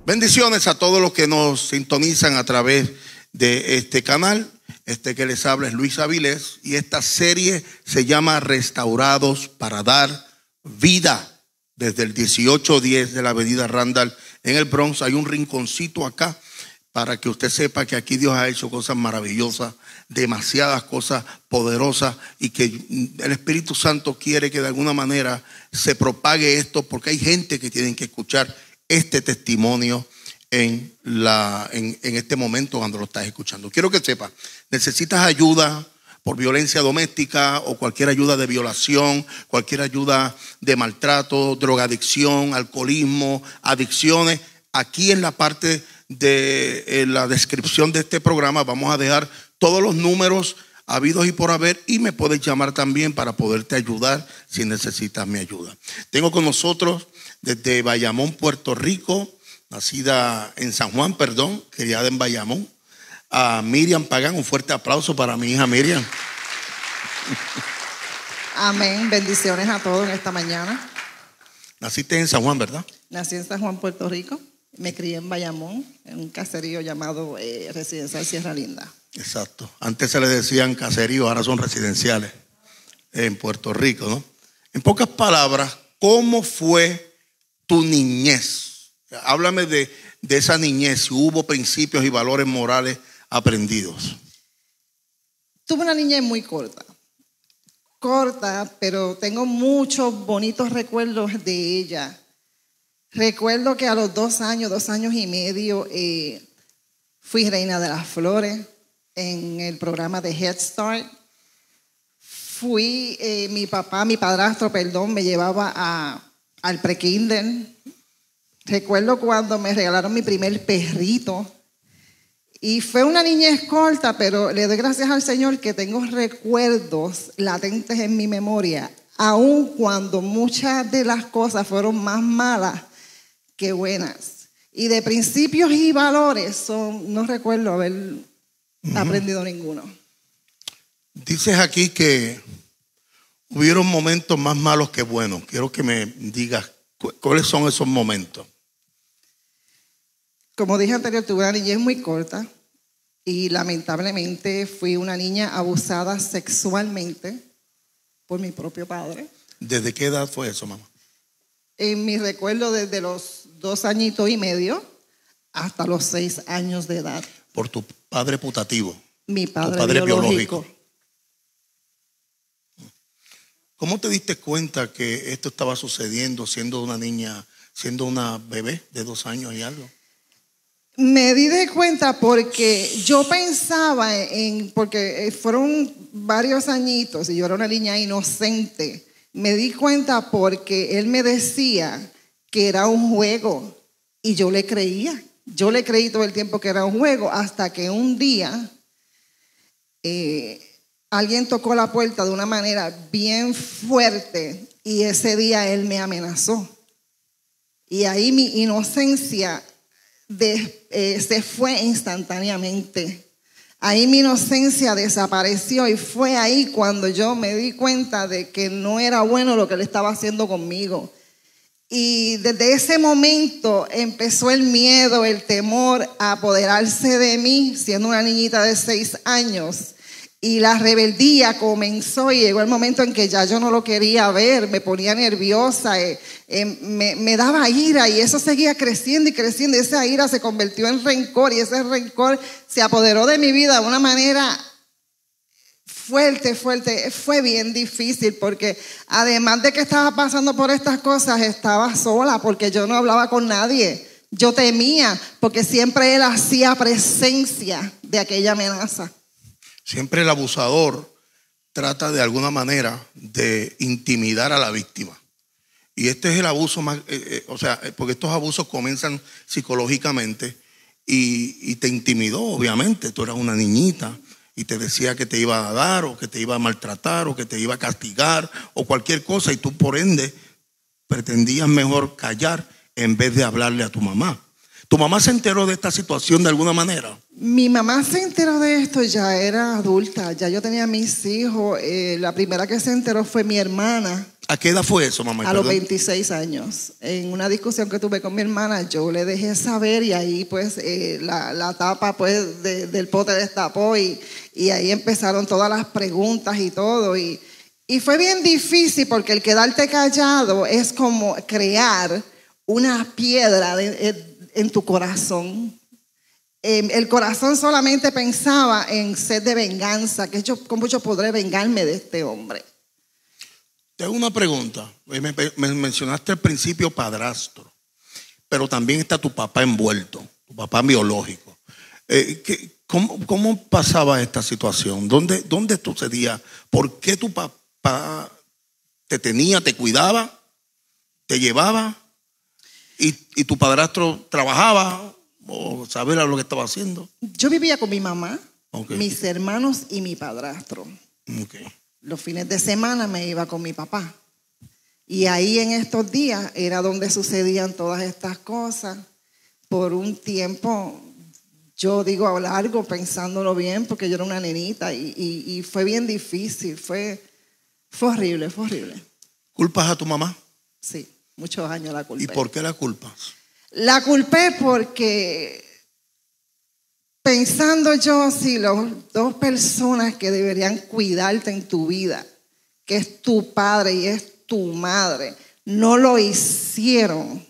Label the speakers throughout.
Speaker 1: Bendiciones a todos los que nos sintonizan a través de este canal. Que les habla es Luis Avilés y esta serie se llama Restaurados para dar vida. Desde el 1810 de la avenida Randall en el Bronx hay un rinconcito acá para que usted sepa que aquí Dios ha hecho cosas maravillosas, demasiadas cosas poderosas, y que el Espíritu Santo quiere que de alguna manera se propague esto, porque hay gente que tiene que escuchar este testimonio en este momento cuando lo estás escuchando. Quiero que sepas, necesitas ayuda por violencia doméstica o cualquier ayuda de violación, cualquier ayuda de maltrato, drogadicción, alcoholismo, adicciones. Aquí en la parte de la descripción de este programa vamos a dejar todos los números habidos y por haber, y me puedes llamar también para poderte ayudar si necesitas mi ayuda. Tengo con nosotros desde Bayamón, Puerto Rico, nacida en San Juan, criada en Bayamón, a Miriam Pagán. Un fuerte aplauso para mi hija Miriam.
Speaker 2: Amén, bendiciones a todos en esta mañana.
Speaker 1: Naciste en San Juan, ¿verdad?
Speaker 2: Nací en San Juan, Puerto Rico. Me crié en Bayamón, en un caserío llamado Residencial Sierra Linda.
Speaker 1: Exacto. Antes se le decían caseríos, ahora son residenciales en Puerto Rico, ¿no? En pocas palabras, ¿cómo fue tu niñez? Háblame de esa niñez, si hubo principios y valores morales aprendidos.
Speaker 2: Tuve una niñez muy corta, pero tengo muchos bonitos recuerdos de ella. Recuerdo que a los 2 años y medio, fui reina de las flores en el programa de Head Start. Mi padrastro, me llevaba al pre-kinder. Recuerdo cuando me regalaron mi primer perrito. Y fue una niñez corta, pero le doy gracias al Señor que tengo recuerdos latentes en mi memoria, aun cuando muchas de las cosas fueron más malas que buenas. Y de principios y valores no recuerdo haber aprendido ninguno.
Speaker 1: Dices aquí que hubieron momentos más malos que buenos. Quiero que me digas cuáles son esos momentos.
Speaker 2: Como dije anterior, tuve una niñez muy corta y lamentablemente fui una niña abusada sexualmente por mi propio padre.
Speaker 1: ¿Desde qué edad fue eso, mamá?
Speaker 2: En mi recuerdo, desde los 2 añitos y medio hasta los 6 años de edad.
Speaker 1: ¿Por tu padre putativo?
Speaker 2: Mi padre,
Speaker 1: tu padre
Speaker 2: biológico.
Speaker 1: ¿Cómo te diste cuenta que esto estaba sucediendo siendo una niña, siendo una bebé de 2 años y algo?
Speaker 2: Me di de cuenta porque yo pensaba porque fueron varios añitos y yo era una niña inocente. Me di cuenta porque él me decía que era un juego y yo le creía. Yo le creí todo el tiempo que era un juego, hasta que un día alguien tocó la puerta de una manera bien fuerte y ese día él me amenazó. Y ahí mi inocencia se fue instantáneamente. Ahí mi inocencia desapareció y fue ahí cuando yo me di cuenta de que no era bueno lo que él estaba haciendo conmigo. Y desde ese momento empezó el miedo, el temor a apoderarse de mí, siendo una niñita de 6 años. Y la rebeldía comenzó y llegó el momento en que ya yo no lo quería ver, me ponía nerviosa, me daba ira, y eso seguía creciendo y creciendo. Esa ira se convirtió en rencor y ese rencor se apoderó de mi vida de una manera fuerte. Fue bien difícil porque además de que estaba pasando por estas cosas, estaba sola porque yo no hablaba con nadie. Yo temía porque siempre él hacía presencia de aquella amenaza.
Speaker 1: Siempre el abusador trata de alguna manera de intimidar a la víctima. Y este es el abuso más, porque estos abusos comienzan psicológicamente y te intimidó, obviamente. Tú eras una niñita y te decía que te iba a dar o que te iba a maltratar o que te iba a castigar o cualquier cosa, y tú por ende pretendías mejor callar en vez de hablarle a tu mamá. ¿Tu mamá se enteró de esta situación de alguna manera?
Speaker 2: Mi mamá se enteró de esto, ya era adulta, ya yo tenía mis hijos. La primera que se enteró fue mi hermana,
Speaker 1: ¿A qué edad fue eso, mamá?
Speaker 2: A los 26 años. En una discusión que tuve con mi hermana, yo le dejé saber y ahí pues la tapa pues del pote destapó y ahí empezaron todas las preguntas y todo. Y fue bien difícil porque el quedarte callado es como crear una piedra en tu corazón. El corazón solamente pensaba en sed de venganza, que cómo yo podré vengarme de este hombre.
Speaker 1: Te hago una pregunta. Me mencionaste al principio padrastro, pero también está tu papá envuelto, tu papá biológico. ¿Cómo pasaba esta situación? ¿Dónde sucedía? ¿Por qué tu papá te tenía, te cuidaba, te llevaba y tu padrastro trabajaba o sabía lo que estaba haciendo?
Speaker 2: Yo vivía con mi mamá,
Speaker 1: Okay.
Speaker 2: mis hermanos y mi padrastro.
Speaker 1: Okay.
Speaker 2: Los fines de semana me iba con mi papá. Y ahí en estos días era donde sucedían todas estas cosas. Por un tiempo, yo digo largo, pensándolo bien, porque yo era una nenita y fue bien difícil. Fue horrible, fue horrible.
Speaker 1: ¿Culpas a tu mamá?
Speaker 2: Sí, muchos años la culpé.
Speaker 1: ¿Y por qué la culpas?
Speaker 2: La culpé porque pensando yo, si las dos personas que deberían cuidarte en tu vida, que es tu padre y es tu madre, no lo hicieron.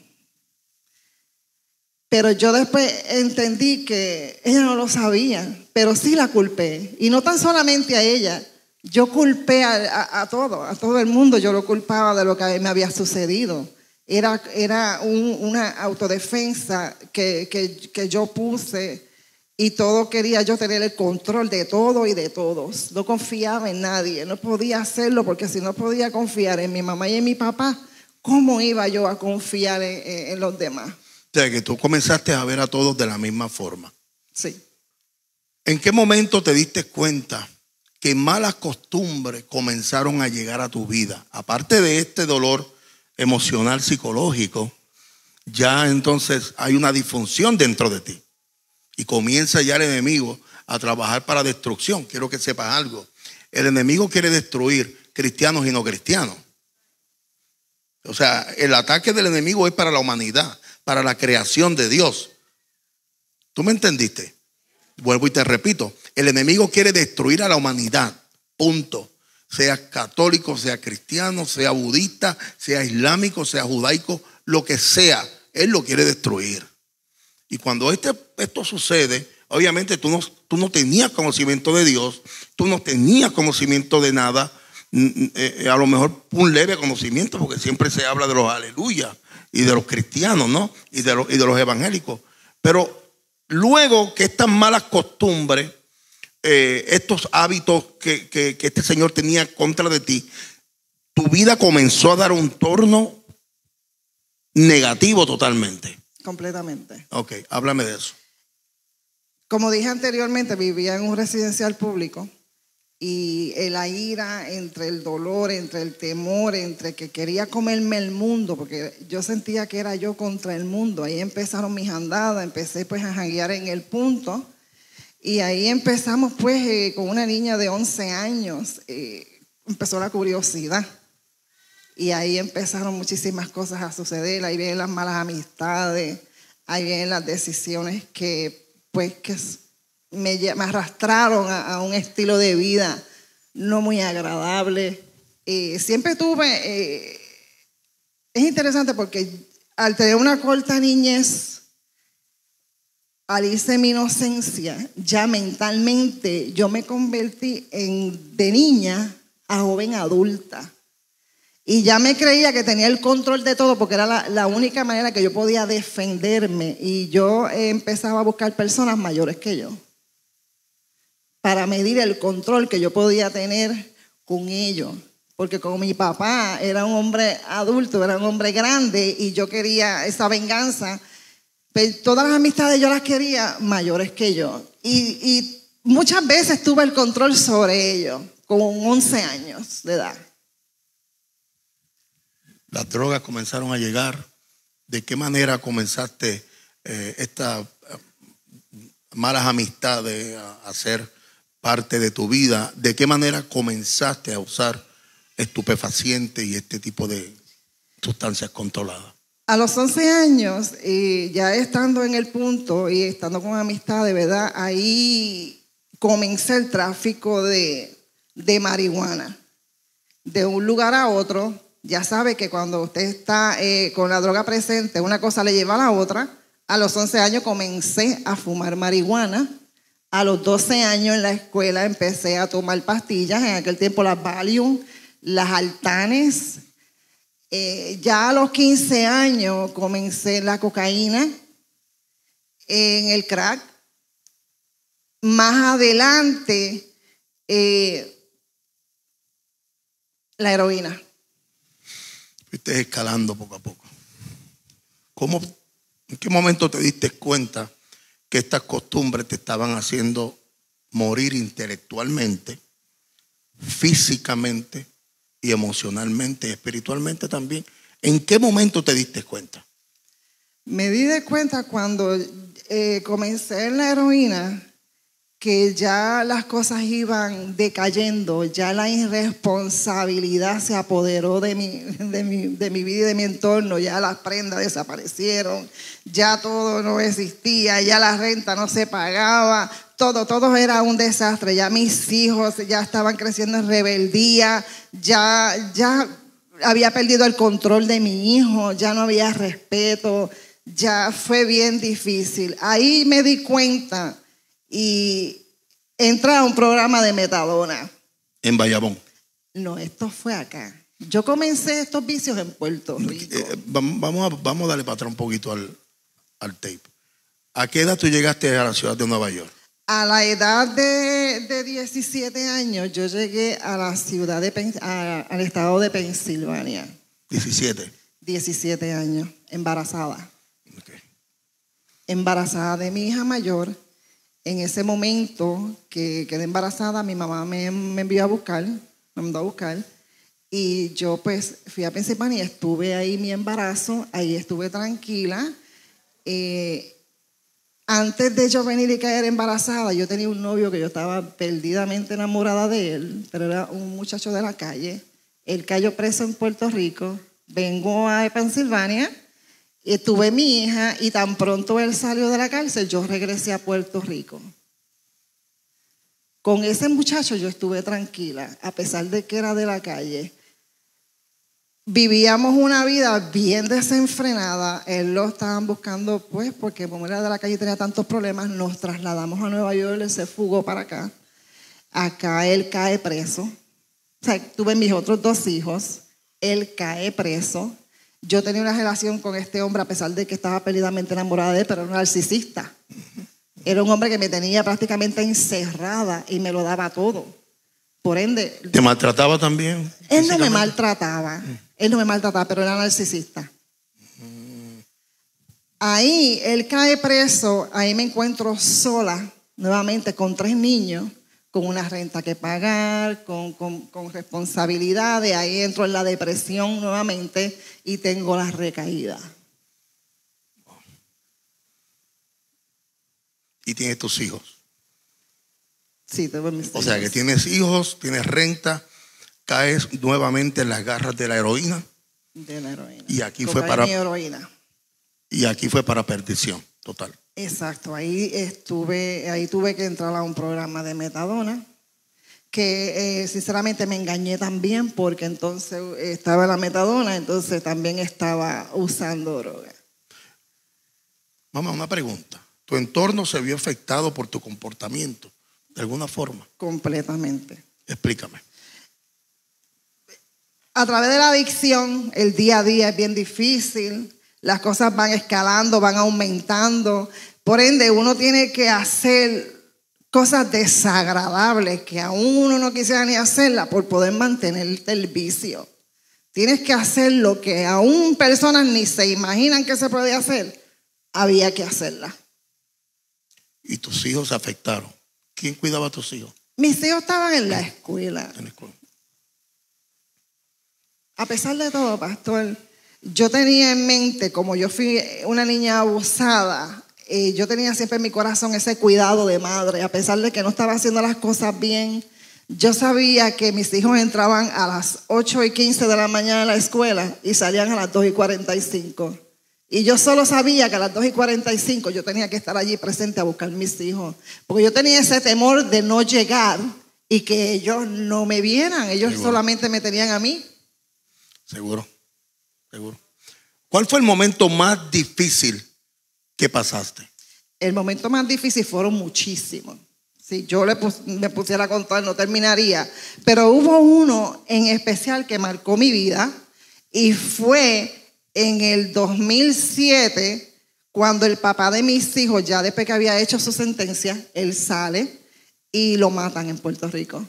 Speaker 2: Pero yo después entendí que ella no lo sabía, pero sí la culpé. Y no tan solamente a ella, yo culpé a todo el mundo, yo lo culpaba de lo que me había sucedido. Era una autodefensa que yo puse. Y todo quería yo tener el control de todo y de todos. No confiaba en nadie, no podía hacerlo porque si no podía confiar en mi mamá y en mi papá, ¿cómo iba yo a confiar en los demás?
Speaker 1: O sea, que tú comenzaste a ver a todos de la misma forma.
Speaker 2: Sí.
Speaker 1: ¿En qué momento te diste cuenta que malas costumbres comenzaron a llegar a tu vida? Aparte de este dolor emocional, psicológico, ya entonces hay una disfunción dentro de ti. Y comienza ya el enemigo a trabajar para destrucción. Quiero que sepas algo. El enemigo quiere destruir cristianos y no cristianos. O sea, el ataque del enemigo es para la humanidad, para la creación de Dios. ¿Tú me entendiste? Vuelvo y te repito. El enemigo quiere destruir a la humanidad. Punto. Sea católico, sea cristiano, sea budista, sea islámico, sea judaico, lo que sea. Él lo quiere destruir. Y cuando esto sucede, obviamente tú no tenías conocimiento de Dios, tú no tenías conocimiento de nada, a lo mejor un leve conocimiento, porque siempre se habla de los aleluya y de los cristianos, ¿no? Y de los evangélicos. Pero luego que estas malas costumbres, estos hábitos que este Señor tenía contra de ti, tu vida comenzó a dar un torno negativo totalmente.
Speaker 2: Completamente.
Speaker 1: Ok, háblame de eso.
Speaker 2: Como dije anteriormente, vivía en un residencial público y la ira entre el dolor, entre el temor, entre que quería comerme el mundo, porque yo sentía que era yo contra el mundo. Ahí empezaron mis andadas, empecé pues a janguear en el punto y ahí empezamos pues con una niña de 11 años, empezó la curiosidad. Y ahí empezaron muchísimas cosas a suceder, ahí vienen las malas amistades, ahí vienen las decisiones que me arrastraron a un estilo de vida no muy agradable. Siempre tuve, es interesante porque al tener una corta niñez, al irse mi inocencia, ya mentalmente yo me convertí de niña a joven adulta. Y ya me creía que tenía el control de todo porque era la única manera que yo podía defenderme. Y yo empezaba a buscar personas mayores que yo para medir el control que yo podía tener con ellos. Porque como mi papá era un hombre adulto, era un hombre grande y yo quería esa venganza, pues todas las amistades yo las quería mayores que yo. Y muchas veces tuve el control sobre ellos con 11 años de edad.
Speaker 1: Las drogas comenzaron a llegar. ¿De qué manera comenzaste estas malas amistades a ser parte de tu vida? ¿De qué manera comenzaste a usar estupefacientes y este tipo de sustancias controladas?
Speaker 2: A los 11 años, ya estando en el punto y estando con amistad, de verdad, ahí comencé el tráfico de marihuana. De un lugar a otro, ya sabe que cuando usted está con la droga presente, una cosa le lleva a la otra. A los 11 años comencé a fumar marihuana. A los 12 años en la escuela empecé a tomar pastillas, en aquel tiempo las Valium, las Altanes. Ya a los 15 años comencé la cocaína, en el crack. Más adelante, la heroína.
Speaker 1: Fuiste escalando poco a poco. ¿En qué momento te diste cuenta que estas costumbres te estaban haciendo morir intelectualmente, físicamente y emocionalmente, y espiritualmente también? ¿En qué momento te diste cuenta?
Speaker 2: Me di de cuenta cuando comencé en la heroína, que ya las cosas iban decayendo, ya la irresponsabilidad se apoderó de mi vida y de mi entorno, ya las prendas desaparecieron, ya todo no existía, ya la renta no se pagaba, todo era un desastre, ya mis hijos ya estaban creciendo en rebeldía, ya había perdido el control de mi hijo, ya no había respeto, ya fue bien difícil. Ahí me di cuenta y entré a un programa de metadona.
Speaker 1: En Bayamón.
Speaker 2: No, esto fue acá. Yo comencé estos vicios en Puerto Rico.
Speaker 1: Vamos a darle para atrás un poquito al tape. ¿A qué edad tú llegaste a la ciudad de Nueva York?
Speaker 2: A la edad de 17 años yo llegué a la ciudad al estado de Pensilvania. 17 años, embarazada.
Speaker 1: Okay.
Speaker 2: Embarazada de mi hija mayor. En ese momento que quedé embarazada, mi mamá me envió a buscar, me mandó a buscar, y yo pues fui a Pensilvania y estuve ahí mi embarazo, ahí estuve tranquila. Antes de yo venir y caer embarazada, yo tenía un novio que yo estaba perdidamente enamorada de él, pero era un muchacho de la calle. Él cayó preso en Puerto Rico, vengo a Pensilvania, tuve mi hija y tan pronto él salió de la cárcel, yo regresé a Puerto Rico. Con ese muchacho yo estuve tranquila, a pesar de que era de la calle. Vivíamos una vida bien desenfrenada, él lo estaban buscando pues porque como era de la calle y tenía tantos problemas, nos trasladamos a Nueva York, él se fugó para acá. Acá él cae preso. O sea, tuve mis otros 2 hijos, él cae preso. Yo tenía una relación con este hombre a pesar de que estaba perdidamente enamorada de él, pero era un narcisista. Era un hombre que me tenía prácticamente encerrada y me lo daba todo. Por ende...
Speaker 1: ¿Te maltrataba también?
Speaker 2: Él no me maltrataba. Él no me maltrataba, pero era narcisista. Ahí, él cae preso, ahí me encuentro sola, nuevamente con 3 niños, con una renta que pagar, con responsabilidades. Ahí entro en la depresión nuevamente y tengo la recaída.
Speaker 1: ¿Y tienes tus hijos?
Speaker 2: Sí, tengo mis hijos.
Speaker 1: O sea que tienes hijos, tienes renta, caes nuevamente en las garras de la heroína.
Speaker 2: De la heroína.
Speaker 1: Y aquí fue para
Speaker 2: heroína.
Speaker 1: Y aquí fue para perdición total.
Speaker 2: Exacto, ahí tuve que entrar a un programa de metadona que sinceramente me engañé también porque entonces estaba la metadona, entonces también estaba usando droga.
Speaker 1: Mamá, una pregunta. ¿Tu entorno se vio afectado por tu comportamiento de alguna forma?
Speaker 2: Completamente.
Speaker 1: Explícame.
Speaker 2: A través de la adicción, el día a día es bien difícil. Las cosas van escalando, van aumentando. Por ende, uno tiene que hacer cosas desagradables que aún uno no quisiera ni hacerlas por poder mantener el vicio. Tienes que hacer lo que aún personas ni se imaginan que se puede hacer. Había que hacerla.
Speaker 1: ¿Y tus hijos se afectaron? ¿Quién cuidaba a tus hijos?
Speaker 2: Mis hijos estaban en la escuela.
Speaker 1: En la escuela.
Speaker 2: A pesar de todo, pastor, yo tenía en mente, como yo fui una niña abusada, yo tenía siempre en mi corazón ese cuidado de madre, a pesar de que no estaba haciendo las cosas bien, Yo sabía que mis hijos entraban a las 8:15 de la mañana a la escuela y salían a las 2:45. Y yo solo sabía que a las 2:45 yo tenía que estar allí presente a buscar a mis hijos. Porque yo tenía ese temor de no llegar y que ellos no me vieran. Ellos
Speaker 1: Seguro.
Speaker 2: solamente me tenían a mí.
Speaker 1: Seguro, seguro. ¿Cuál fue el momento más difícil que pasaste?
Speaker 2: El momento más difícil fueron muchísimos. Si yo me pusiera a contar no terminaría. Pero hubo uno en especial que marcó mi vida y fue en el 2007 cuando el papá de mis hijos, ya después que había hecho su sentencia, él sale y lo matan en Puerto Rico.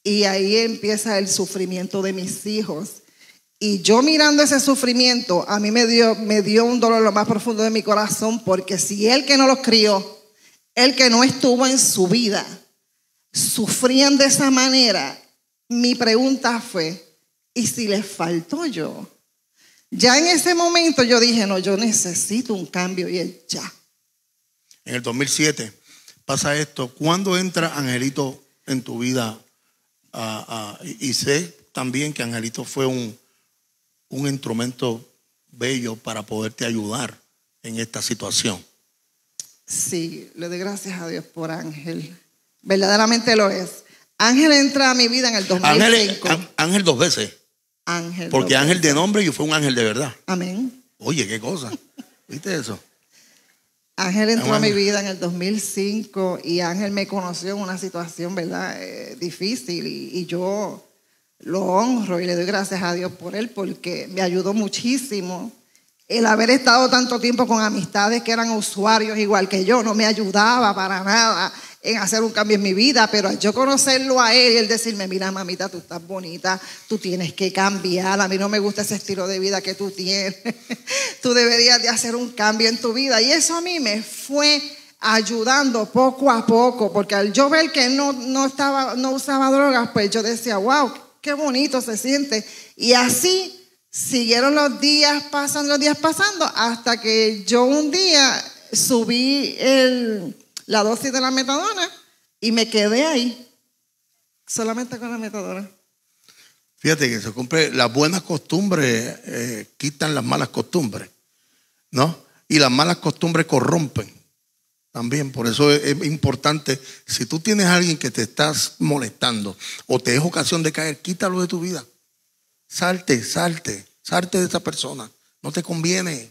Speaker 2: Y ahí empieza el sufrimiento de mis hijos. Y yo mirando ese sufrimiento, a mí me dio un dolor lo más profundo de mi corazón, porque si él que no los crió, él que no estuvo en su vida, sufrían de esa manera, mi pregunta fue, ¿y si les faltó yo? Ya en ese momento yo dije, no, yo necesito un cambio, y él ya.
Speaker 1: En el 2007 pasa esto. ¿Cuándo entra Angelito en tu vida? Y sé también que Angelito fue un instrumento bello para poderte ayudar en esta situación.
Speaker 2: Sí, le doy gracias a Dios por Ángel. Verdaderamente lo es. Ángel entra a mi vida en el 2005.
Speaker 1: Ángel 2 veces.
Speaker 2: Ángel.
Speaker 1: Porque ángel de nombre y fue un ángel de verdad.
Speaker 2: Amén.
Speaker 1: Oye, qué cosa. ¿Viste eso?
Speaker 2: Ángel entró a mi vida en el 2005 y Ángel me conoció en una situación, ¿verdad? Difícil y yo lo honro y le doy gracias a Dios por él porque me ayudó muchísimo. El haber estado tanto tiempo con amistades que eran usuarios igual que yo no me ayudaba para nada en hacer un cambio en mi vida, pero yo conocerlo a él y él decirme, mira mamita, tú estás bonita, tú tienes que cambiar, a mí no me gusta ese estilo de vida que tú tienes, tú deberías de hacer un cambio en tu vida. Y eso a mí me fue ayudando poco a poco, porque al yo ver que no usaba drogas, pues yo decía, wow, qué bonito se siente. Y así siguieron los días pasando, hasta que yo un día subí la dosis de la metadona y me quedé ahí, solamente con la metadona.
Speaker 1: Fíjate que se cumple, las buenas costumbres quitan las malas costumbres, ¿no? Y las malas costumbres corrompen también. Por eso es importante, si tú tienes a alguien que te estás molestando o te es ocasión de caer, quítalo de tu vida. Salte de esa persona. No te conviene.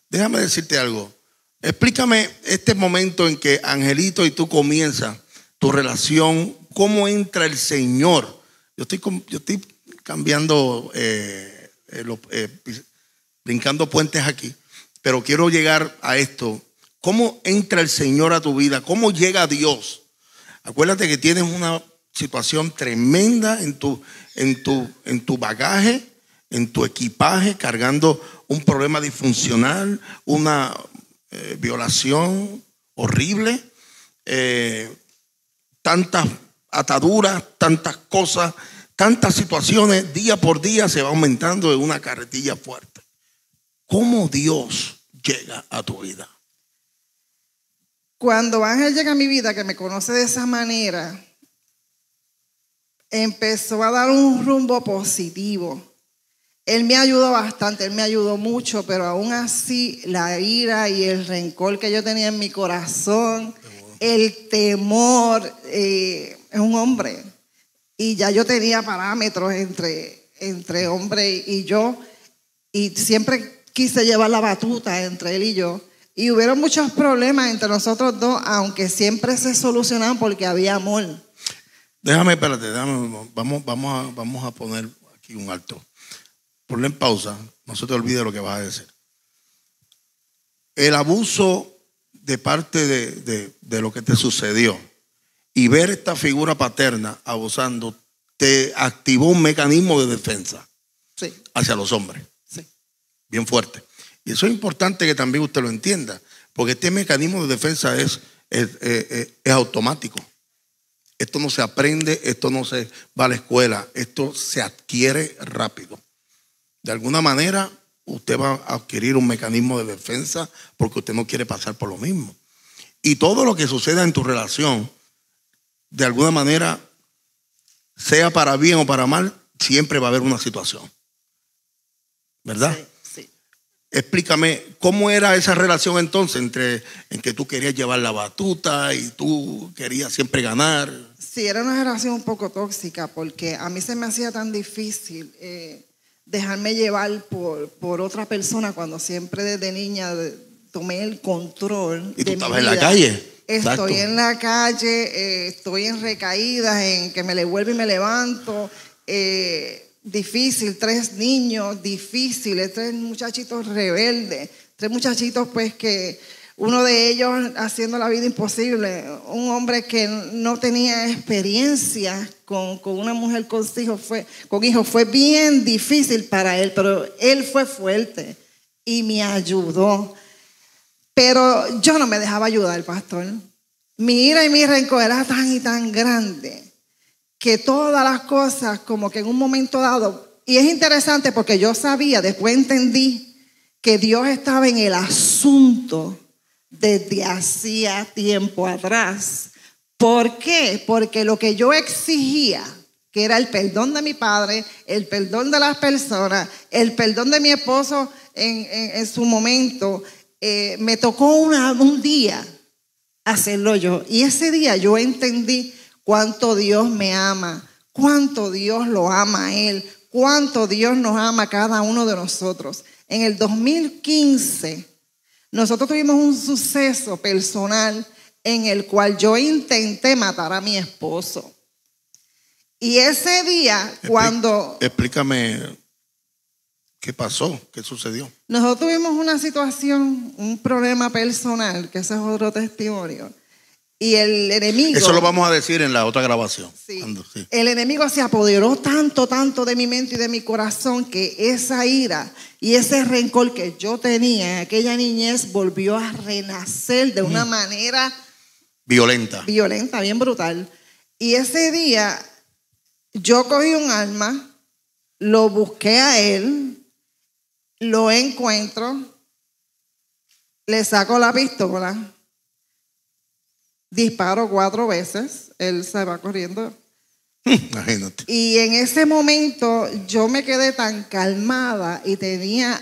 Speaker 1: Déjame decirte algo. Explícame este momento en que Angelito y tú comienzan tu relación. ¿Cómo entra el Señor? Yo estoy cambiando, brincando puentes aquí, pero quiero llegar a esto. ¿Cómo entra el Señor a tu vida? ¿Cómo llega Dios? Acuérdate que tienes una situación tremenda en tu bagaje, en tu equipaje, cargando un problema disfuncional, una violación horrible, tantas ataduras, tantas cosas, tantas situaciones, día por día se va aumentando en una carretilla fuerte. ¿Cómo Dios llega a tu vida?
Speaker 2: Cuando Ángel llega a mi vida, que me conoce de esa manera, empezó a dar un rumbo positivo. Él me ayudó bastante, él me ayudó mucho, pero aún así la ira y el rencor que yo tenía en mi corazón, el temor, es un hombre. Y ya yo tenía parámetros entre hombre y yo, y siempre quise llevar la batuta entre él y yo. Y hubieron muchos problemas entre nosotros dos, aunque siempre se solucionaban porque había amor.
Speaker 1: Espérate, vamos a poner aquí un alto. Ponle en pausa, no se te olvide lo que vas a decir. El abuso de parte de lo que te sucedió y ver esta figura paterna abusando te activó un mecanismo de defensa, sí, hacia los hombres, sí, bien fuerte. Y eso es importante que también usted lo entienda, porque este mecanismo de defensa es automático. Esto no se aprende, esto no se va a la escuela, esto se adquiere rápido. De alguna manera usted va a adquirir un mecanismo de defensa porque usted no quiere pasar por lo mismo. Y todo lo que suceda en tu relación, de alguna manera sea para bien o para mal, siempre va a haber una situación. ¿Verdad?
Speaker 2: Sí, sí.
Speaker 1: Explícame, ¿cómo era esa relación entonces en que tú querías llevar la batuta y tú querías siempre ganar?
Speaker 2: Sí, era una relación un poco tóxica porque a mí se me hacía tan difícil dejarme llevar por otra persona cuando siempre desde niña tomé el control.
Speaker 1: ¿Y tú
Speaker 2: de
Speaker 1: estabas
Speaker 2: mi
Speaker 1: en la
Speaker 2: vida.
Speaker 1: calle?
Speaker 2: Estoy
Speaker 1: Exacto.
Speaker 2: en la calle, estoy en recaídas, en que me le vuelvo y me levanto. Difícil, 3 niños difíciles, 3 muchachitos rebeldes, 3 muchachitos pues que uno de ellos haciendo la vida imposible, un hombre que no tenía experiencia con una mujer con hijos, fue bien difícil para él, pero él fue fuerte y me ayudó. Pero yo no me dejaba ayudar, pastor. Mi ira y mi rencor era tan y tan grande que todas las cosas como que en un momento dado, y es interesante porque yo sabía, después entendí que Dios estaba en el asunto desde hacía tiempo atrás. ¿Por qué? Porque lo que yo exigía, que era el perdón de mi padre, el perdón de las personas, el perdón de mi esposo en su momento, me tocó un día hacerlo yo. Y ese día yo entendí cuánto Dios me ama, cuánto Dios lo ama a él, cuánto Dios nos ama a cada uno de nosotros. En el 2015, nosotros tuvimos un suceso personal en el cual yo intenté matar a mi esposo. Y ese día,
Speaker 1: Explícame qué pasó, qué sucedió.
Speaker 2: Nosotros tuvimos una situación, un problema personal, que ese es otro testimonio. Y el enemigo...
Speaker 1: Eso lo vamos a decir en la otra grabación.
Speaker 2: Sí.
Speaker 1: Sí.
Speaker 2: El enemigo se apoderó tanto de mi mente y de mi corazón que esa ira y ese rencor que yo tenía en aquella niñez volvió a renacer de una manera...
Speaker 1: Violenta,
Speaker 2: bien brutal. Y ese día yo cogí un arma, lo busqué a él, lo encuentro, le saco la pistola, disparo 4 veces, él se va corriendo.
Speaker 1: Imagínate.
Speaker 2: Y en ese momento yo me quedé tan calmada y tenía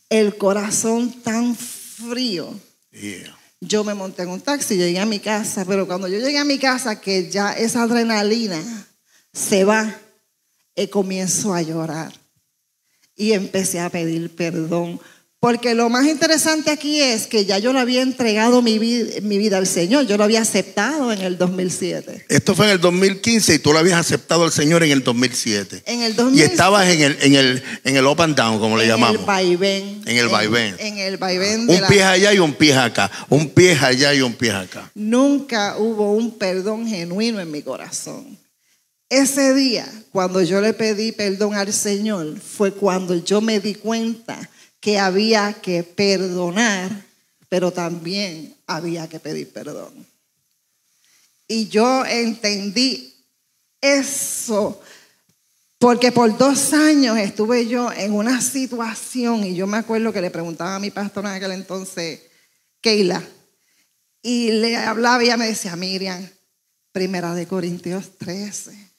Speaker 2: el corazón tan frío.
Speaker 1: Yeah.
Speaker 2: Yo me monté en un taxi, llegué a mi casa, pero cuando yo llegué a mi casa, que ya esa adrenalina se va, comienzo a llorar y empecé a pedir perdón. Porque lo más interesante aquí es que ya yo le había entregado mi vida al Señor. Yo lo había aceptado en el 2007.
Speaker 1: Esto fue en el 2015 y tú lo habías aceptado al Señor en el 2007.
Speaker 2: En el 2007.
Speaker 1: Y estabas en el up and down, como le llamamos.
Speaker 2: En el vaivén.
Speaker 1: En el vaivén.
Speaker 2: En el vaivén.
Speaker 1: Un pie allá y un pie acá. Un pie allá y un pie acá.
Speaker 2: Nunca hubo un perdón genuino en mi corazón. Ese día, cuando yo le pedí perdón al Señor, fue cuando yo me di cuenta que había que perdonar, pero también había que pedir perdón. Y yo entendí eso, porque por 2 años estuve yo en una situación, y yo me acuerdo que le preguntaba a mi pastora en aquel entonces, Keila, y le hablaba y ella me decía, Miriam, 1 Corintios 13.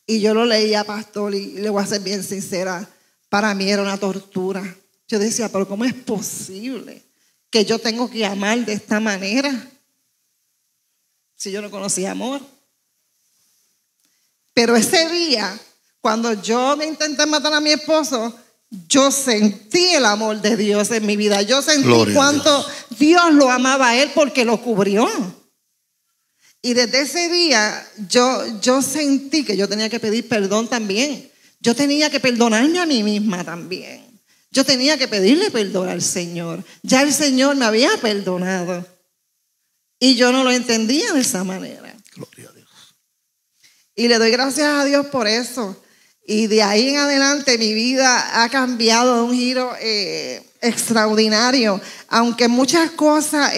Speaker 2: Y yo lo leía, pastor, y le voy a ser bien sincera, para mí era una tortura. Yo decía, pero ¿cómo es posible que yo tengo que amar de esta manera si yo no conocía amor? Pero ese día, cuando yo me intenté matar a mi esposo, yo sentí el amor de Dios en mi vida. Yo sentí cuánto Dios lo amaba a él porque lo cubrió. Y desde ese día yo sentí que yo tenía que pedir perdón también. Yo tenía que perdonarme a mí misma también. Yo tenía que pedirle perdón al Señor. Ya el Señor me había perdonado. Y yo no lo entendía de esa manera.
Speaker 1: Gloria a Dios.
Speaker 2: Y le doy gracias a Dios por eso. Y de ahí en adelante mi vida ha cambiado de un giro extraordinario. Aunque muchas cosas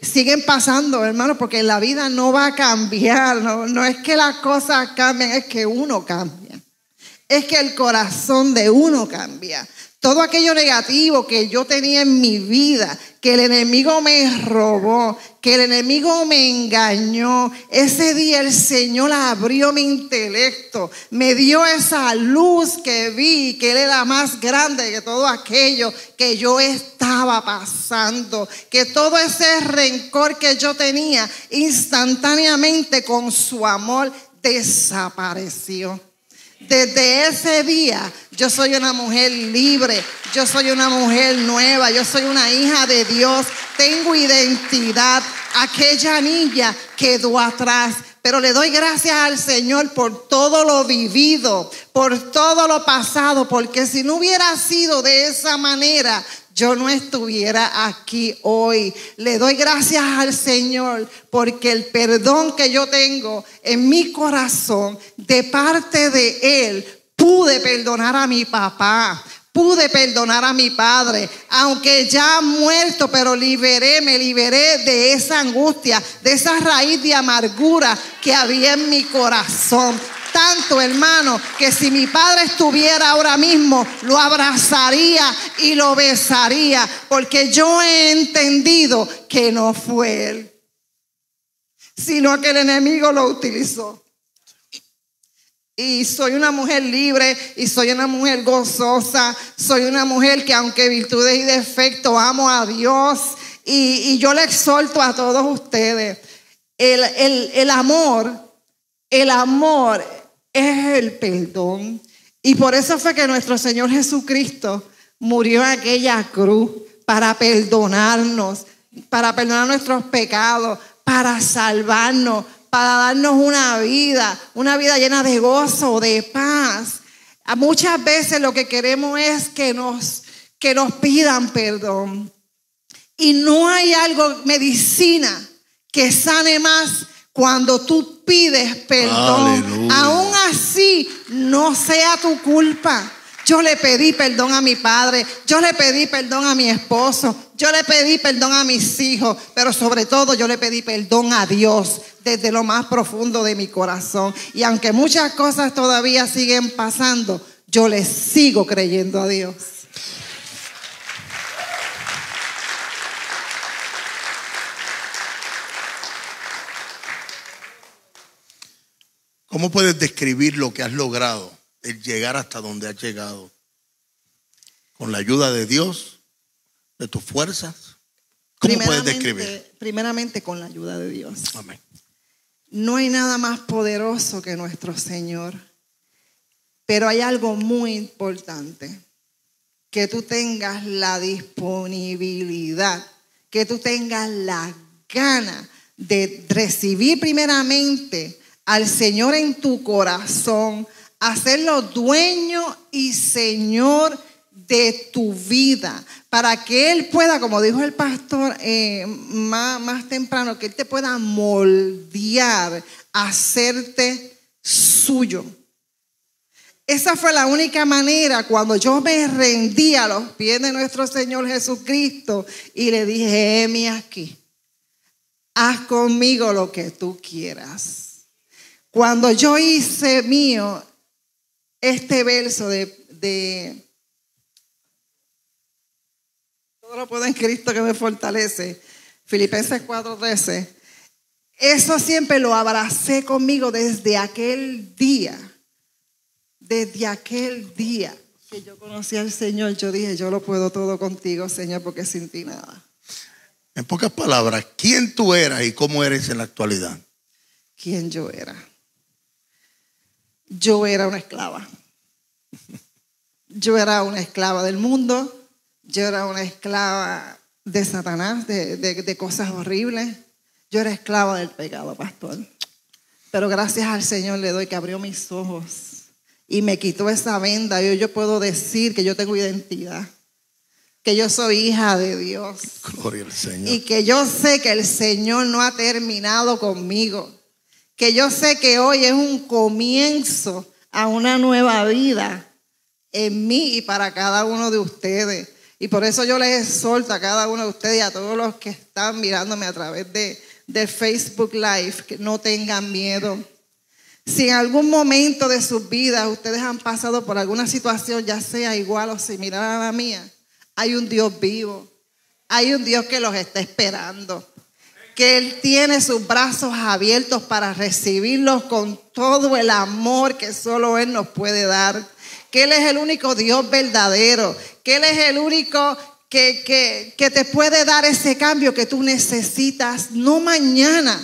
Speaker 2: siguen pasando, hermano, porque la vida no va a cambiar. No es que las cosas cambien, es que uno cambia. Es que el corazón de uno cambia. Todo aquello negativo que yo tenía en mi vida, que el enemigo me robó, que el enemigo me engañó, ese día el Señor abrió mi intelecto, me dio esa luz que vi, que Él era más grande que todo aquello que yo estaba pasando, que todo ese rencor que yo tenía instantáneamente con su amor desapareció. Desde ese día yo soy una mujer libre, yo soy una mujer nueva, yo soy una hija de Dios, tengo identidad. Aquella niña quedó atrás, pero le doy gracias al Señor por todo lo vivido, por todo lo pasado, porque si no hubiera sido de esa manera, yo no estuviera aquí hoy. Le doy gracias al Señor porque el perdón que yo tengo en mi corazón de parte de Él, pude perdonar a mi papá, pude perdonar a mi padre, aunque ya muerto, pero me liberé de esa angustia, de esa raíz de amargura que había en mi corazón. Tanto, hermano, que si mi padre estuviera ahora mismo, lo abrazaría y lo besaría, porque yo he entendido que no fue él, sino que el enemigo lo utilizó. Y soy una mujer libre y soy una mujer gozosa, soy una mujer que aunque virtudes y defectos amo a Dios y yo le exhorto a todos ustedes. El amor es el perdón. Y por eso fue que nuestro Señor Jesucristo murió en aquella cruz para perdonarnos, para perdonar nuestros pecados, para salvarnos, para darnos una vida llena de gozo, de paz. Muchas veces lo que queremos es que nos pidan perdón. Y no hay medicina que sane más cuando tú pides perdón. Aleluya. Aún así no sea tu culpa. Yo le pedí perdón a mi padre, yo le pedí perdón a mi esposo, yo le pedí perdón a mis hijos, pero sobre todo yo le pedí perdón a Dios desde lo más profundo de mi corazón. Y aunque muchas cosas todavía siguen pasando, yo le sigo creyendo a Dios.
Speaker 1: ¿Cómo puedes describir lo que has logrado, el llegar hasta donde has llegado? ¿Con la ayuda de Dios, de tus fuerzas? ¿Cómo puedes describir?
Speaker 2: Primeramente con la ayuda de Dios.
Speaker 1: Amén.
Speaker 2: No hay nada más poderoso que nuestro Señor. Pero hay algo muy importante. Que tú tengas la disponibilidad, que tú tengas la gana de recibir primeramente al Señor en tu corazón, hacerlo dueño y Señor de tu vida, para que Él pueda, como dijo el pastor más temprano, que Él te pueda moldear, hacerte suyo. Esa fue la única manera cuando yo me rendí a los pies de nuestro Señor Jesucristo y le dije: heme aquí, haz conmigo lo que tú quieras. Cuando yo hice mío este verso de todo lo puedo en Cristo que me fortalece, Filipenses 4:13, eso siempre lo abracé conmigo desde aquel día. Desde aquel día que yo conocí al Señor, yo dije: yo lo puedo todo contigo, Señor, porque sin ti nada.
Speaker 1: En pocas palabras, ¿quién tú eras y cómo eres en la actualidad?
Speaker 2: ¿Quién yo era? Yo era una esclava. Yo era una esclava del mundo. Yo era una esclava de Satanás, de cosas horribles. Yo era esclava del pecado, pastor. Pero gracias al Señor le doy que abrió mis ojos y me quitó esa venda. Y hoy yo puedo decir que yo tengo identidad, que yo soy hija de Dios.
Speaker 1: Gloria al Señor.
Speaker 2: Y que yo sé que el Señor no ha terminado conmigo. Que yo sé que hoy es un comienzo a una nueva vida en mí y para cada uno de ustedes. Y por eso yo les exhorto a cada uno de ustedes y a todos los que están mirándome a través de Facebook Live, que no tengan miedo. Si en algún momento de sus vidas ustedes han pasado por alguna situación, ya sea igual o similar a la mía, hay un Dios vivo hay un Dios que los está esperando. Que Él tiene sus brazos abiertos para recibirlos con todo el amor que solo Él nos puede dar. Que Él es el único Dios verdadero. Que Él es el único que te puede dar ese cambio que tú necesitas. No mañana,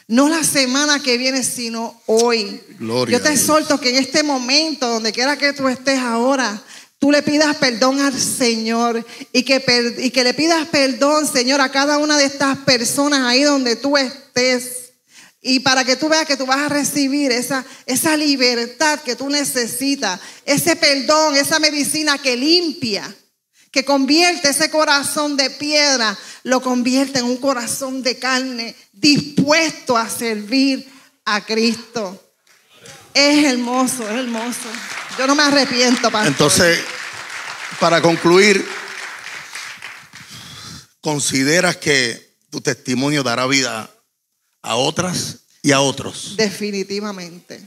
Speaker 2: no la semana que viene, sino hoy.
Speaker 1: Gloria
Speaker 2: Yo te
Speaker 1: a Dios.
Speaker 2: exhorto que en este momento, donde quiera que tú estés ahora, tú le pidas perdón al Señor y que le pidas perdón, Señor, a cada una de estas personas ahí donde tú estés. Y para que tú veas que tú vas a recibir esa libertad que tú necesitas, ese perdón, esa medicina que limpia, que convierte ese corazón de piedra, lo convierte en un corazón de carne dispuesto a servir a Cristo. Es hermoso, es hermoso. Yo no me arrepiento, pastor.
Speaker 1: Entonces, para concluir, ¿consideras que tu testimonio dará vida a otras y a otros?
Speaker 2: Definitivamente.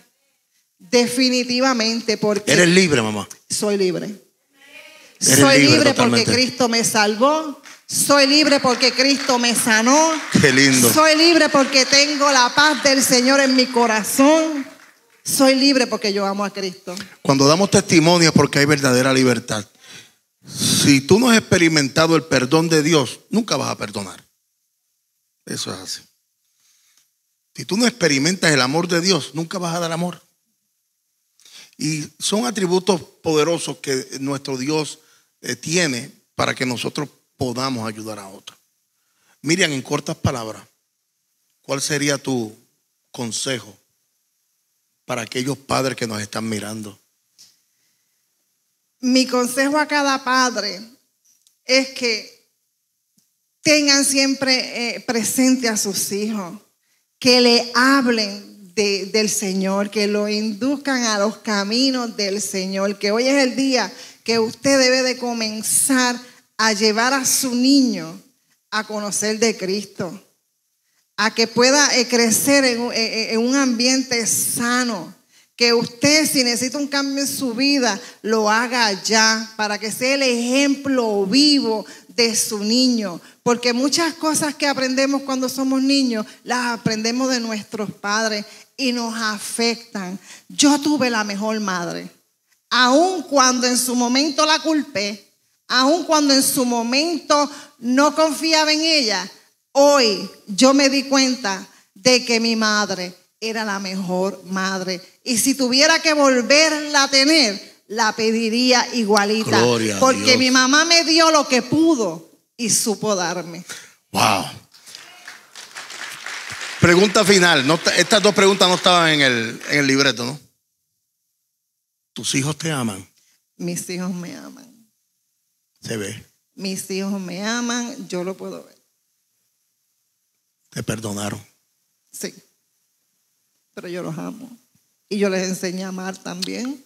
Speaker 2: Definitivamente, porque
Speaker 1: ¿Eres libre, mamá?
Speaker 2: soy libre.
Speaker 1: Eres
Speaker 2: Soy
Speaker 1: libre
Speaker 2: libre
Speaker 1: totalmente.
Speaker 2: porque Cristo me salvó. Soy libre porque Cristo me sanó.
Speaker 1: Qué lindo.
Speaker 2: Soy libre porque tengo la paz del Señor en mi corazón. Soy libre porque yo amo a Cristo.
Speaker 1: Cuando damos testimonio es porque hay verdadera libertad. Si tú no has experimentado el perdón de Dios, nunca vas a perdonar. Eso es así. Si tú no experimentas el amor de Dios, nunca vas a dar amor. Y son atributos poderosos que nuestro Dios tiene para que nosotros podamos ayudar a otros. Miriam, en cortas palabras, ¿cuál sería tu consejo para aquellos padres que nos están mirando?
Speaker 2: Mi consejo a cada padre es que tengan siempre presente a sus hijos, que le hablen del Señor, que lo induzcan a los caminos del Señor, que hoy es el día que usted debe de comenzar a llevar a su niño a conocer de Cristo, a que pueda crecer en un ambiente sano. Que usted, si necesita un cambio en su vida, lo haga ya, para que sea el ejemplo vivo de su niño. Porque muchas cosas que aprendemos cuando somos niños, las aprendemos de nuestros padres y nos afectan. Yo tuve la mejor madre, aun cuando en su momento la culpé, aun cuando en su momento no confiaba en ella. Hoy yo me di cuenta de que mi madre era la mejor madre. Y si tuviera que volverla a tener, la pediría igualita.
Speaker 1: Gloria a
Speaker 2: porque
Speaker 1: Dios.
Speaker 2: mi mamá me dio lo que pudo y supo darme.
Speaker 1: Wow. Pregunta final. Estas dos preguntas no estaban en el libreto, ¿no? ¿Tus hijos te aman?
Speaker 2: Mis hijos me aman.
Speaker 1: Se ve.
Speaker 2: Mis hijos me aman, yo lo puedo ver.
Speaker 1: Te perdonaron.
Speaker 2: Sí. Pero yo los amo. Y yo les enseñé a amar también.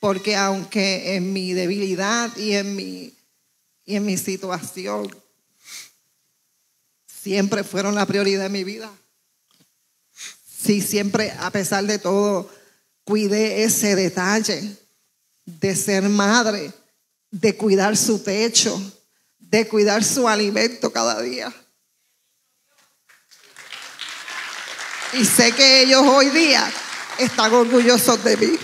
Speaker 2: Porque aunque en mi debilidad y en mi situación siempre fueron la prioridad de mi vida. Sí, siempre, a pesar de todo, cuidé ese detalle de ser madre, de cuidar su techo, de cuidar su alimento cada día. Y sé que ellos hoy día están orgullosos de mí.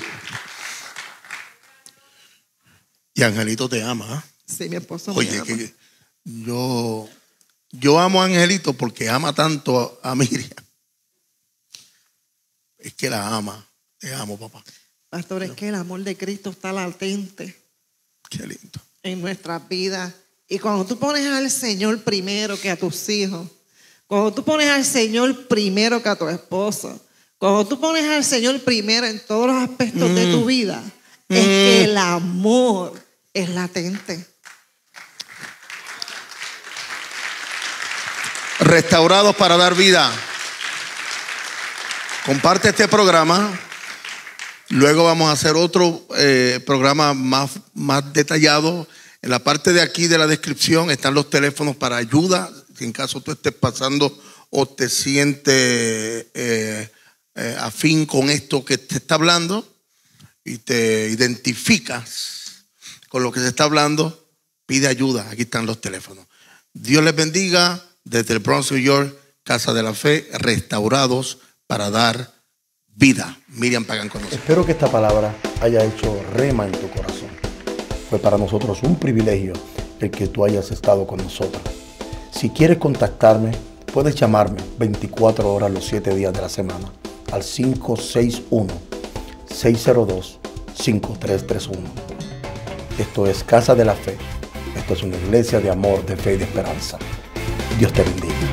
Speaker 1: Y Angelito te ama, ¿eh?
Speaker 2: Sí, mi esposo
Speaker 1: Oye,
Speaker 2: me ama.
Speaker 1: que yo amo a Angelito porque ama tanto a Miriam. Es que la ama. Te amo, papá.
Speaker 2: Pastor, es que el amor de Cristo está latente
Speaker 1: Qué lindo.
Speaker 2: en nuestras vidas. Y cuando tú pones al Señor primero que a tus hijos, cuando tú pones al Señor primero que a tu esposo, cuando tú pones al Señor primero en todos los aspectos de tu vida, es que el amor es latente.
Speaker 1: Restaurados para dar vida. Comparte este programa. Luego vamos a hacer otro programa más detallado. En la parte de aquí de la descripción están los teléfonos para ayuda. Si en caso tú estés pasando o te sientes afín con esto que te está hablando y te identificas con lo que se está hablando, pide ayuda. Aquí están los teléfonos. Dios les bendiga. Desde el Bronx, New York, Casa de la Fe, restaurados para dar vida. Miriam Pagán con nosotros.
Speaker 3: Espero que esta palabra haya hecho rema en tu corazón. Fue para nosotros un privilegio el que tú hayas estado con nosotros. Si quieres contactarme, puedes llamarme 24 horas los 7 días de la semana al 561-602-5331. Esto es Casa de la Fe. Esto es una iglesia de amor, de fe y de esperanza. Dios te bendiga.